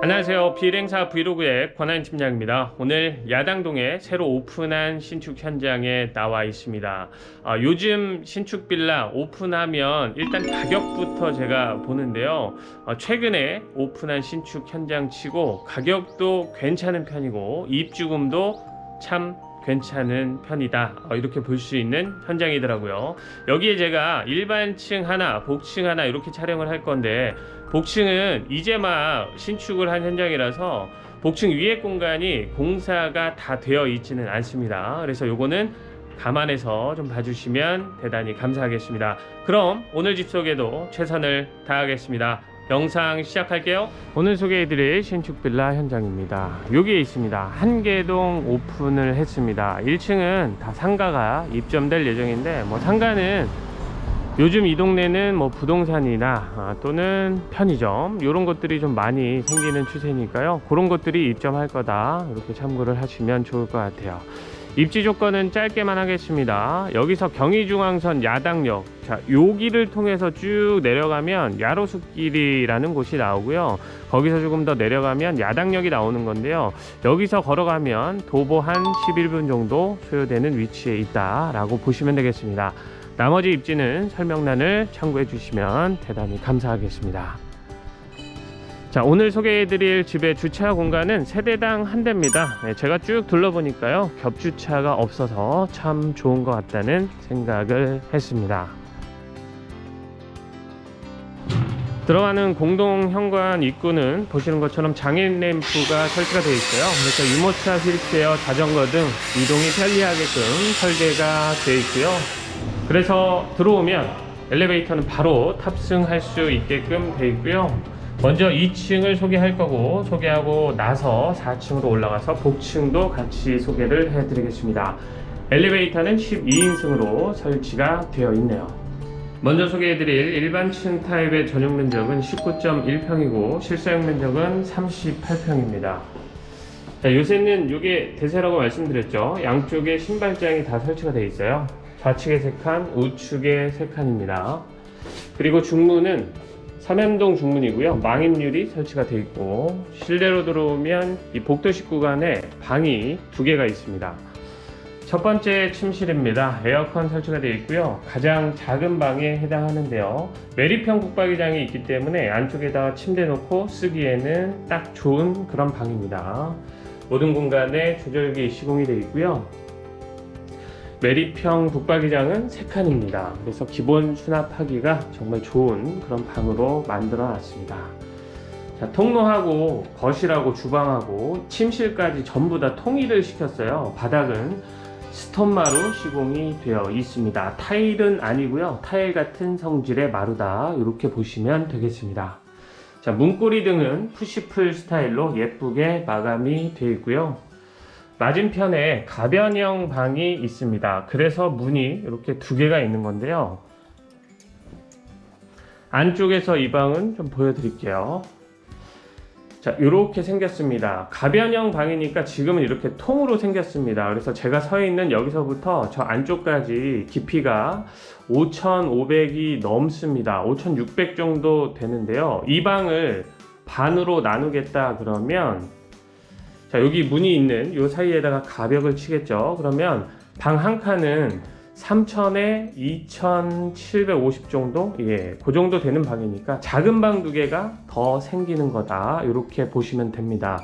안녕하세요. 비일행사 브이로그의 권한 팀장입니다. 오늘 야당동에 새로 오픈한 신축 현장에 나와 있습니다. 요즘 신축 빌라 오픈하면 일단 가격부터 제가 보는데요. 최근에 오픈한 신축 현장 치고 가격도 괜찮은 편이고 입주금도 참 괜찮은 편이다, 이렇게 볼 수 있는 현장이더라고요. 여기에 제가 일반층 하나, 복층 하나 이렇게 촬영을 할 건데, 복층은 이제 막 신축을 한 현장이라서 복층 위에 공간이 공사가 다 되어 있지는 않습니다. 그래서 요거는 감안해서 좀 봐주시면 대단히 감사하겠습니다. 그럼 오늘 집 소개도 최선을 다하겠습니다. 영상 시작할게요. 오늘 소개해드릴 신축 빌라 현장입니다. 여기에 있습니다. 한계동 오픈을 했습니다. 1층은 다 상가가 입점될 예정인데, 상가는 요즘 이 동네는 부동산이나 또는 편의점 이런 것들이 좀 많이 생기는 추세니까요. 그런 것들이 입점할 거다, 이렇게 참고를 하시면 좋을 것 같아요. 입지 조건은 짧게만 하겠습니다. 여기서 경의중앙선 야당역, 여기를 통해서 쭉 내려가면 야로숲길이라는 곳이 나오고요. 거기서 조금 더 내려가면 야당역이 나오는 건데요. 여기서 걸어가면 도보 한 11분 정도 소요되는 위치에 있다라고 보시면 되겠습니다. 나머지 입지는 설명란을 참고해 주시면 대단히 감사하겠습니다. 자, 오늘 소개해드릴 집의 주차 공간은 세대당 한 대입니다. 제가 쭉 둘러보니까요, 겹주차가 없어서 참 좋은 것 같다는 생각을 했습니다. 들어가는 공동 현관 입구는 보시는 것처럼 장애인 램프가 설치가 되어 있어요. 그래서 유모차, 휠체어, 자전거 등 이동이 편리하게끔 설계가 되어 있고요. 그래서 들어오면 엘리베이터는 바로 탑승할 수 있게끔 되어 있고요. 먼저 2층을 소개할 거고, 소개하고 나서 4층으로 올라가서 복층도 같이 소개를 해드리겠습니다. 엘리베이터는 12인승으로 설치가 되어 있네요. 먼저 소개해드릴 일반층 타입의 전용 면적은 19.1평이고 실사용 면적은 38평입니다. 자, 요새는 이게 대세라고 말씀드렸죠. 양쪽에 신발장이 다 설치가 되어 있어요. 좌측에 3칸, 우측에 3칸입니다. 그리고 중문은 삼연동 중문이고요. 망임유리 설치가 되어 있고, 실내로 들어오면 이 복도식 구간에 방이 2개가 있습니다. 첫 번째 침실입니다. 에어컨 설치가 되어 있고요. 가장 작은 방에 해당하는데요. 매립형 붙박이장이 있기 때문에 안쪽에다가 침대 놓고 쓰기에는 딱 좋은 그런 방입니다. 모든 공간에 조절기 시공이 되어 있고요. 매립형 붙박이장은 3칸입니다. 그래서 기본 수납하기가 정말 좋은 그런 방으로 만들어 놨습니다. 자, 통로하고 거실하고 주방하고 침실까지 전부 다 통일을 시켰어요. 바닥은 스톤마루 시공이 되어 있습니다. 타일은 아니고요. 타일 같은 성질의 마루다, 이렇게 보시면 되겠습니다. 자, 문고리 등은 푸시풀 스타일로 예쁘게 마감이 되어 있고요. 맞은편에 가변형 방이 있습니다. 그래서 문이 이렇게 2개가 있는 건데요. 안쪽에서 이 방은 좀 보여드릴게요. 자, 이렇게 생겼습니다. 가변형 방이니까 지금은 이렇게 통으로 생겼습니다. 그래서 제가 서 있는 여기서부터 저 안쪽까지 깊이가 5,500이 넘습니다. 5,600 정도 되는데요. 이 방을 반으로 나누겠다 그러면, 자, 여기 문이 있는 요 사이에다가 가벽을 치겠죠. 그러면 방 한 칸은 3,000에 2,750 정도? 그 정도 되는 방이니까 작은 방 2개가 더 생기는 거다, 이렇게 보시면 됩니다.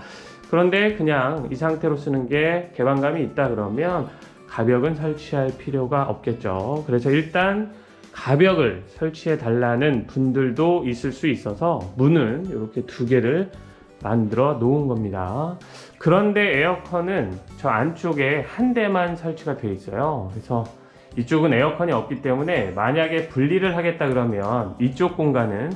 그런데 그냥 이 상태로 쓰는 게 개방감이 있다 그러면 가벽은 설치할 필요가 없겠죠. 그래서 일단 가벽을 설치해 달라는 분들도 있을 수 있어서 문은 이렇게 2개를 만들어 놓은 겁니다. 그런데 에어컨은 저 안쪽에 한 대만 설치가 되어 있어요. 그래서 이쪽은 에어컨이 없기 때문에 만약에 분리를 하겠다 그러면 이쪽 공간은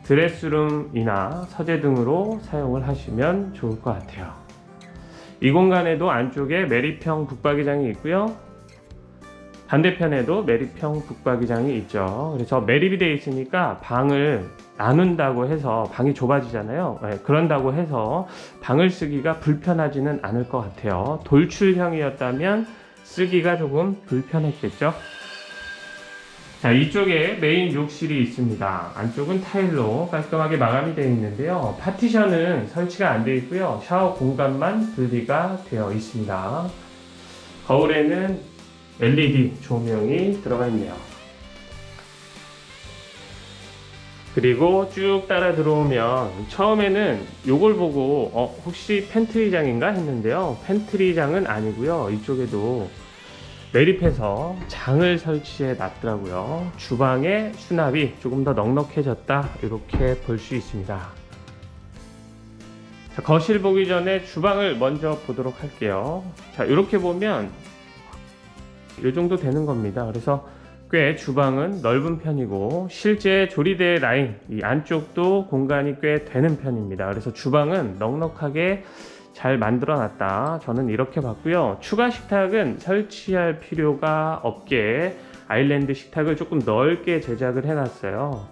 드레스룸이나 서재 등으로 사용을 하시면 좋을 것 같아요. 이 공간에도 안쪽에 매립형 붙박이장이 있고요. 반대편에도 매립형 붙박이장이 있죠. 그래서 매립이 되어 있으니까 방을 나눈다고 해서 방이 좁아지잖아요. 그런다고 해서 방을 쓰기가 불편하지는 않을 것 같아요. 돌출형이었다면 쓰기가 조금 불편했겠죠. 자, 이쪽에 메인 욕실이 있습니다. 안쪽은 타일로 깔끔하게 마감이 되어 있는데요. 파티션은 설치가 안 되어 있고요. 샤워 공간만 분리가 되어 있습니다. 거울에는 LED 조명이 들어가 있네요. 그리고 쭉 따라 들어오면 처음에는 요걸 보고 혹시 팬트리장인가 했는데요. 팬트리장은 아니고요. 이쪽에도 매립해서 장을 설치해 놨더라고요. 주방의 수납이 조금 더 넉넉해졌다, 이렇게 볼 수 있습니다. 자, 거실 보기 전에 주방을 먼저 보도록 할게요. 자, 이렇게 보면 이 정도 되는 겁니다. 그래서 꽤 주방은 넓은 편이고 실제 조리대 라인 이 안쪽도 공간이 꽤 되는 편입니다. 그래서 주방은 넉넉하게 잘 만들어 놨다, 저는 이렇게 봤고요. 추가 식탁은 설치할 필요가 없게 아일랜드 식탁을 조금 넓게 제작을 해 놨어요.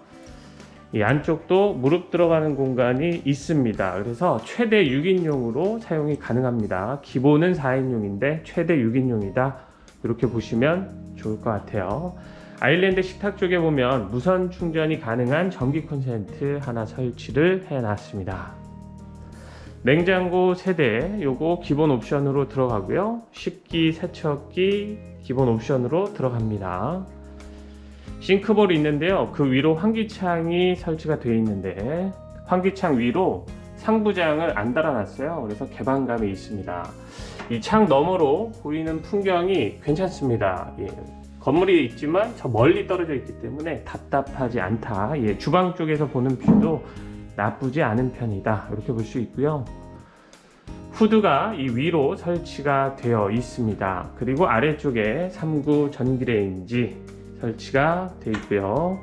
이 안쪽도 무릎 들어가는 공간이 있습니다. 그래서 최대 6인용으로 사용이 가능합니다. 기본은 4인용인데 최대 6인용이다, 이렇게 보시면 좋을 것 같아요. 아일랜드 식탁 쪽에 보면 무선 충전이 가능한 전기 콘센트 하나 설치를 해 놨습니다. 냉장고 세대, 요거 기본 옵션으로 들어가고요. 식기, 세척기 기본 옵션으로 들어갑니다. 싱크볼이 있는데요. 그 위로 환기창이 설치가 되어 있는데 환기창 위로 상부장을 안 달아놨어요. 그래서 개방감이 있습니다. 이 창 너머로 보이는 풍경이 괜찮습니다. 예. 건물이 있지만 저 멀리 떨어져 있기 때문에 답답하지 않다. 예. 주방 쪽에서 보는 뷰도 나쁘지 않은 편이다, 이렇게 볼 수 있고요. 후드가 이 위로 설치가 되어 있습니다. 그리고 아래쪽에 3구 전기레인지 설치가 되어 있고요.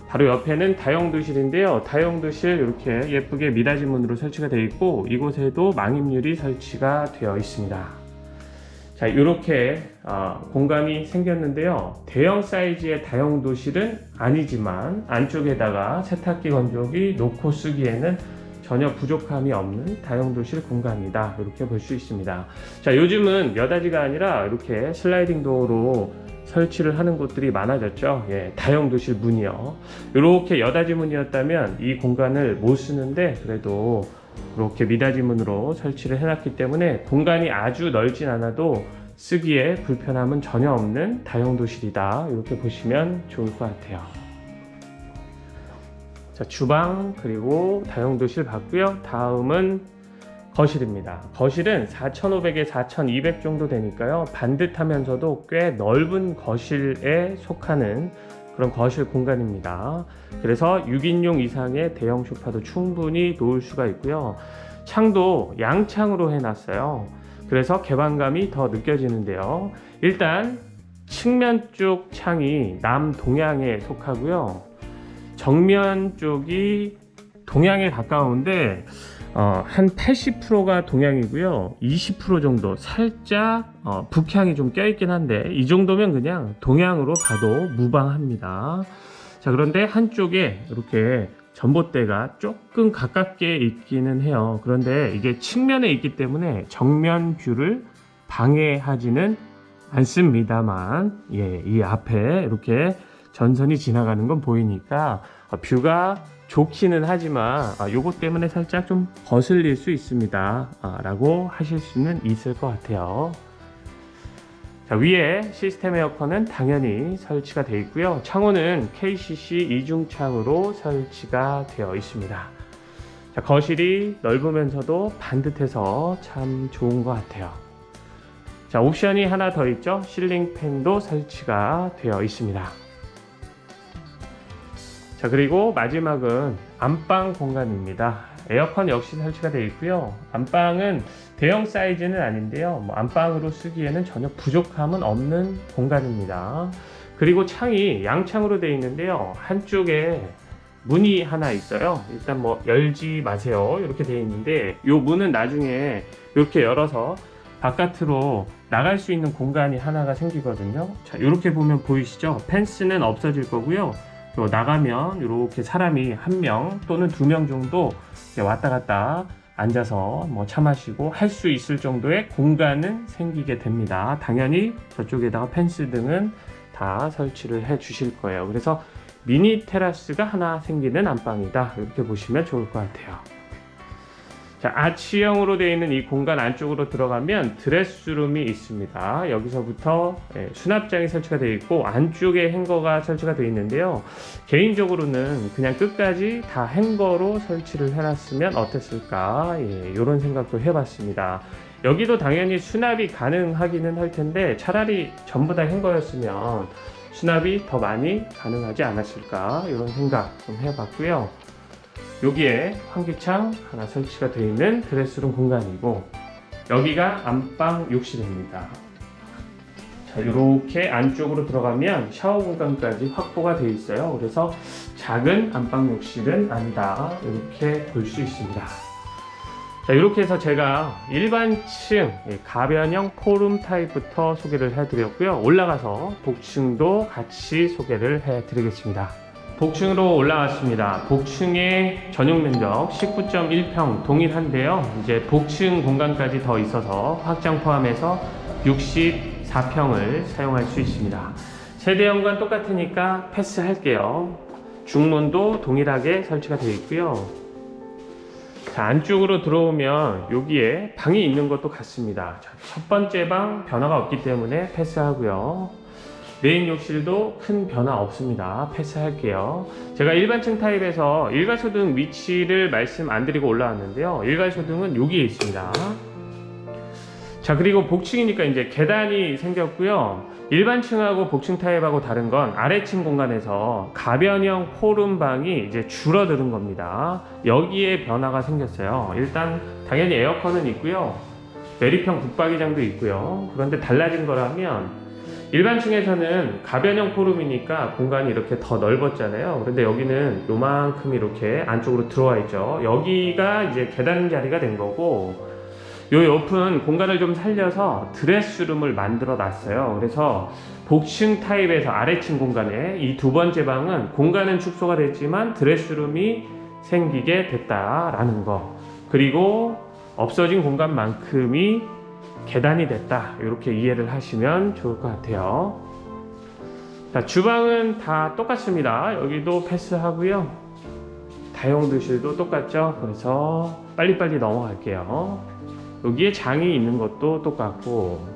바로 옆에는 다용도실인데요. 다용도실 이렇게 예쁘게 미닫이 문으로 설치가 되어 있고 이곳에도 망임유리 설치가 되어 있습니다. 자, 이렇게 공간이 생겼는데요. 대형 사이즈의 다용도실은 아니지만 안쪽에다가 세탁기, 건조기 놓고 쓰기에는 전혀 부족함이 없는 다용도실 공간이다, 이렇게 볼 수 있습니다. 자, 요즘은 몇 가지가 아니라 이렇게 슬라이딩 도어로 설치를 하는 곳들이 많아졌죠. 예, 다용도실 문이요. 이렇게 여닫이 문이었다면 이 공간을 못 쓰는데 그래도 이렇게 미닫이 문으로 설치를 해놨기 때문에 공간이 아주 넓진 않아도 쓰기에 불편함은 전혀 없는 다용도실이다, 이렇게 보시면 좋을 것 같아요. 자, 주방 그리고 다용도실 봤고요. 다음은 거실입니다. 거실은 4,500에 4,200 정도 되니까요. 반듯하면서도 꽤 넓은 거실에 속하는 그런 거실 공간입니다. 그래서 6인용 이상의 대형 소파도 충분히 놓을 수가 있고요. 창도 양창으로 해놨어요. 그래서 개방감이 더 느껴지는데요. 일단 측면 쪽 창이 남동향에 속하고요. 정면 쪽이 동향에 가까운데 한 80%가 동향이고요. 20% 정도 살짝 북향이 좀 껴있긴 한데 이 정도면 그냥 동향으로 봐도 무방합니다. 자, 그런데 한쪽에 이렇게 전봇대가 조금 가깝게 있기는 해요. 그런데 이게 측면에 있기 때문에 정면 뷰를 방해하지는 않습니다만, 예, 이 앞에 이렇게 전선이 지나가는 건 보이니까 뷰가 좋기는 하지만 요것 때문에 살짝 좀 거슬릴 수 있습니다 라고 하실 수는 있을 것 같아요. 자, 위에 시스템 에어컨은 당연히 설치가 되어 있고요. 창호는 KCC 이중창으로 설치가 되어 있습니다. 자, 거실이 넓으면서도 반듯해서 참 좋은 것 같아요. 자, 옵션이 하나 더 있죠. 실링 팬도 설치가 되어 있습니다. 자, 그리고 마지막은 안방 공간입니다. 에어컨 역시 설치가 되어 있고요. 안방은 대형 사이즈는 아닌데요. 안방으로 쓰기에는 전혀 부족함은 없는 공간입니다. 그리고 창이 양창으로 되어 있는데요. 한쪽에 문이 하나 있어요. 일단 열지 마세요, 이렇게 되어 있는데 이 문은 나중에 이렇게 열어서 바깥으로 나갈 수 있는 공간이 하나가 생기거든요. 자, 이렇게 보면 보이시죠? 펜스는 없어질 거고요. 나가면 이렇게 사람이 1명 또는 2명 정도 왔다 갔다 앉아서 차 마시고 할 수 있을 정도의 공간은 생기게 됩니다. 당연히 저쪽에다가 펜스 등은 다 설치를 해 주실 거예요. 그래서 미니 테라스가 하나 생기는 안방이다, 이렇게 보시면 좋을 것 같아요. 자, 아치형으로 되어 있는 이 공간 안쪽으로 들어가면 드레스룸이 있습니다. 여기서부터 수납장이 설치가 되어 있고 안쪽에 행거가 설치가 되어 있는데요. 개인적으로는 그냥 끝까지 다 행거로 설치를 해놨으면 어땠을까, 이런 생각도 해봤습니다. 여기도 당연히 수납이 가능하기는 할 텐데 차라리 전부 다 행거였으면 수납이 더 많이 가능하지 않았을까, 이런 생각 좀 해봤고요. 여기에 환기창 하나 설치가 되어 있는 드레스룸 공간이고, 여기가 안방 욕실입니다. 자, 이렇게 안쪽으로 들어가면 샤워 공간까지 확보가 되어 있어요. 그래서 작은 안방 욕실은 아니다, 이렇게 볼 수 있습니다. 자, 이렇게 해서 제가 일반층 가변형 포룸 타입부터 소개를 해드렸고요. 올라가서 복층도 같이 소개를 해드리겠습니다. 복층으로 올라왔습니다. 복층의 전용 면적 19.1평 동일한데요. 이제 복층 공간까지 더 있어서 확장 포함해서 64평을 사용할 수 있습니다. 세대 연관 똑같으니까 패스할게요. 중문도 동일하게 설치가 되어 있고요. 자, 안쪽으로 들어오면 여기에 방이 있는 것도 같습니다. 자, 첫 번째 방 변화가 없기 때문에 패스하고요. 메인 욕실도 큰 변화 없습니다. 패스할게요. 제가 일반층 타입에서 일괄소등 위치를 말씀 안 드리고 올라왔는데요. 일괄소등은 여기에 있습니다. 자, 그리고 복층이니까 이제 계단이 생겼고요. 일반층하고 복층 타입하고 다른 건 아래층 공간에서 가변형 포룸방이 이제 줄어드는 겁니다. 여기에 변화가 생겼어요. 일단 당연히 에어컨은 있고요. 내리평 붙박이장도 있고요. 그런데 달라진 거라면 일반층에서는 가변형 포룸이니까 공간이 이렇게 더 넓었잖아요. 그런데 여기는 요만큼 이렇게 안쪽으로 들어와 있죠. 여기가 이제 계단 자리가 된 거고, 요 옆은 공간을 좀 살려서 드레스룸을 만들어 놨어요. 그래서 복층 타입에서 아래층 공간에 이 두 번째 방은 공간은 축소가 됐지만 드레스룸이 생기게 됐다라는 거, 그리고 없어진 공간만큼이 계단이 됐다, 이렇게 이해를 하시면 좋을 것 같아요. 자, 주방은 다 똑같습니다. 여기도 패스하고요. 다용도실도 똑같죠. 그래서 빨리빨리 넘어갈게요. 여기에 장이 있는 것도 똑같고,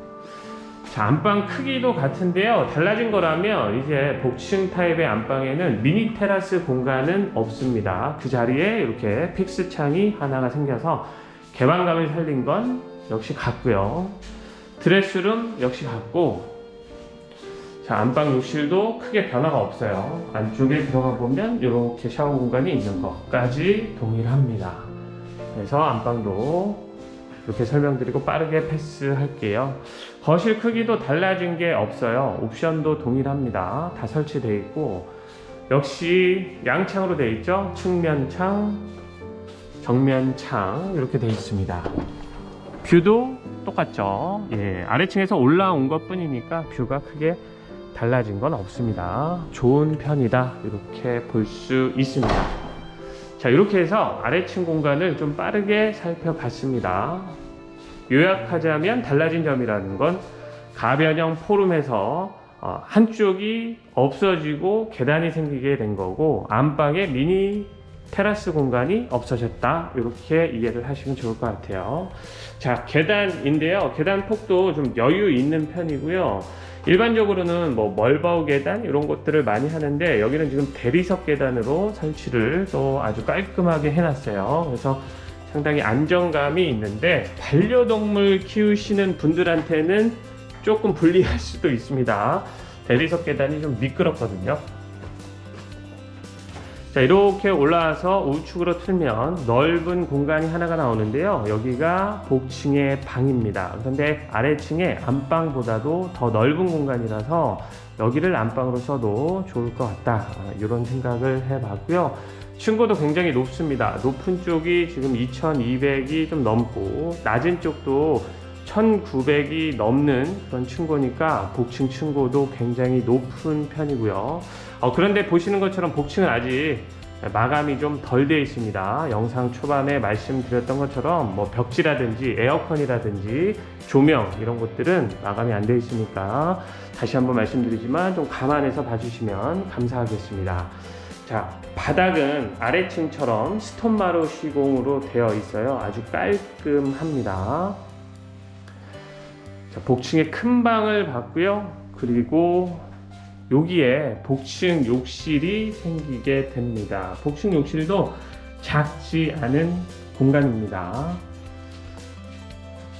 자, 안방 크기도 같은데요. 달라진 거라면 이제 복층 타입의 안방에는 미니 테라스 공간은 없습니다. 그 자리에 이렇게 픽스 창이 하나가 생겨서 개방감을 살린 건 역시 같고요. 드레스룸 역시 같고, 자, 안방 욕실도 크게 변화가 없어요. 안쪽에 들어가 보면 이렇게 샤워 공간이 있는 것까지 동일합니다. 그래서 안방도 이렇게 설명드리고 빠르게 패스할게요. 거실 크기도 달라진 게 없어요. 옵션도 동일합니다. 다 설치되어 있고, 역시 양창으로 되어 있죠. 측면창, 정면창 이렇게 되어 있습니다. 뷰도 똑같죠. 아래층에서 올라온 것 뿐이니까 뷰가 크게 달라진 건 없습니다. 좋은 편이다, 이렇게 볼 수 있습니다. 자, 이렇게 해서 아래층 공간을 좀 빠르게 살펴봤습니다. 요약하자면 달라진 점이라는 건 가변형 포룸에서 한쪽이 없어지고 계단이 생기게 된 거고, 안방에 미니 테라스 공간이 없어졌다, 이렇게 이해를 하시면 좋을 것 같아요. 자, 계단인데요. 계단 폭도 좀 여유 있는 편이고요. 일반적으로는 뭐 멀바우 계단 이런 것들을 많이 하는데, 여기는 지금 대리석 계단으로 설치를 또 아주 깔끔하게 해놨어요. 그래서 상당히 안정감이 있는데, 반려동물 키우시는 분들한테는 조금 불리할 수도 있습니다. 대리석 계단이 좀 미끄럽거든요. 자, 이렇게 올라와서 우측으로 틀면 넓은 공간이 하나가 나오는데요. 여기가 복층의 방입니다. 그런데 아래층에 안방보다도 더 넓은 공간이라서 여기를 안방으로 써도 좋을 것 같다, 이런 생각을 해봤고요. 층고도 굉장히 높습니다. 높은 쪽이 지금 2200이 좀 넘고, 낮은 쪽도 1900이 넘는 그런 층고니까 복층 층고도 굉장히 높은 편이고요. 그런데 보시는 것처럼 복층은 아직 마감이 좀 덜 되어 있습니다. 영상 초반에 말씀드렸던 것처럼 뭐 벽지라든지 에어컨이라든지 조명 이런 것들은 마감이 안 되어 있으니까 다시 한번 말씀드리지만 좀 감안해서 봐주시면 감사하겠습니다. 자, 바닥은 아래층처럼 스톤마루 시공으로 되어 있어요. 아주 깔끔합니다. 자, 복층에 큰 방을 봤고요. 그리고 여기에 복층 욕실이 생기게 됩니다. 복층 욕실도 작지 않은 공간입니다.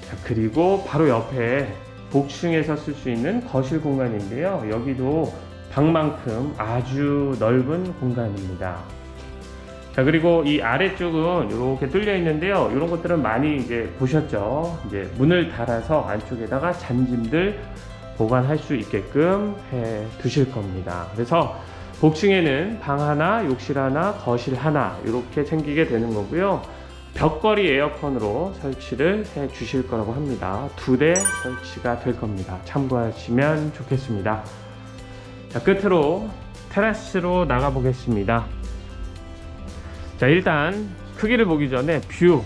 자, 그리고 바로 옆에 복층에서 쓸 수 있는 거실 공간인데요. 여기도 방만큼 아주 넓은 공간입니다. 자, 그리고 이 아래쪽은 이렇게 뚫려 있는데요. 이런 것들은 많이 이제 보셨죠. 이제 문을 달아서 안쪽에다가 잔짐들 보관할 수 있게끔 해 두실 겁니다. 그래서 복층에는 방 하나, 욕실 하나, 거실 하나 이렇게 생기게 되는 거고요. 벽걸이 에어컨으로 설치를 해 주실 거라고 합니다. 2대 설치가 될 겁니다. 참고하시면 좋겠습니다. 자, 끝으로 테라스로 나가 보겠습니다. 자, 일단 크기를 보기 전에 뷰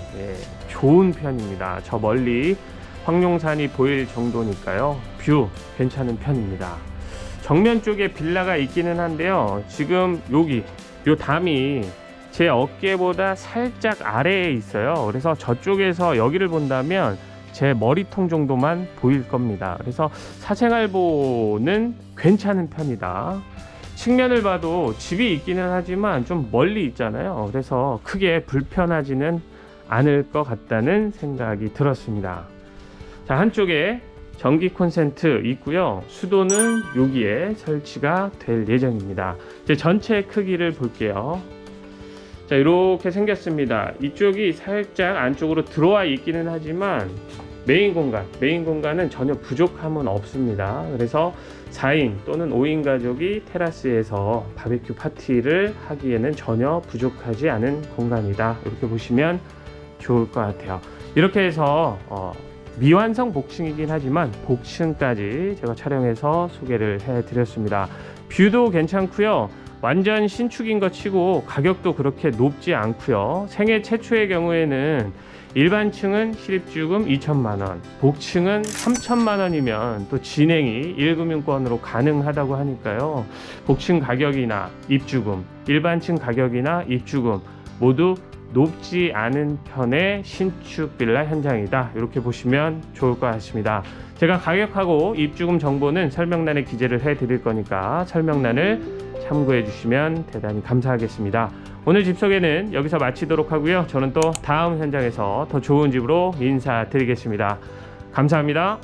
좋은 편입니다. 저 멀리 황룡산이 보일 정도니까요. 뷰 괜찮은 편입니다. 정면 쪽에 빌라가 있기는 한데요. 지금 여기 요 담이 제 어깨보다 살짝 아래에 있어요. 그래서 저쪽에서 여기를 본다면 제 머리통 정도만 보일 겁니다. 그래서 사생활보는 괜찮은 편이다. 측면을 봐도 집이 있기는 하지만 좀 멀리 있잖아요. 그래서 크게 불편하지는 않을 것 같다는 생각이 들었습니다. 자, 한쪽에 전기 콘센트 있고요. 수도는 여기에 설치가 될 예정입니다. 이제 전체 크기를 볼게요. 자, 이렇게 생겼습니다. 이쪽이 살짝 안쪽으로 들어와 있기는 하지만 메인 공간은 전혀 부족함은 없습니다. 그래서 4인 또는 5인 가족이 테라스에서 바베큐 파티를 하기에는 전혀 부족하지 않은 공간이다. 이렇게 보시면 좋을 것 같아요. 이렇게 해서 미완성 복층이긴 하지만 복층까지 제가 촬영해서 소개를 해드렸습니다. 뷰도 괜찮고요. 완전 신축인 것 치고 가격도 그렇게 높지 않고요. 생애 최초의 경우에는 일반층은 실입주금 2천만원, 복층은 3천만원이면 또 진행이 1금융권으로 가능하다고 하니까요. 복층 가격이나 입주금, 일반층 가격이나 입주금 모두 높지 않은 편의 신축 빌라 현장이다. 이렇게 보시면 좋을 것 같습니다. 제가 가격하고 입주금 정보는 설명란에 기재를 해 드릴 거니까 설명란을 참고해 주시면 대단히 감사하겠습니다. 오늘 집 소개는 여기서 마치도록 하고요. 저는 또 다음 현장에서 더 좋은 집으로 인사드리겠습니다. 감사합니다.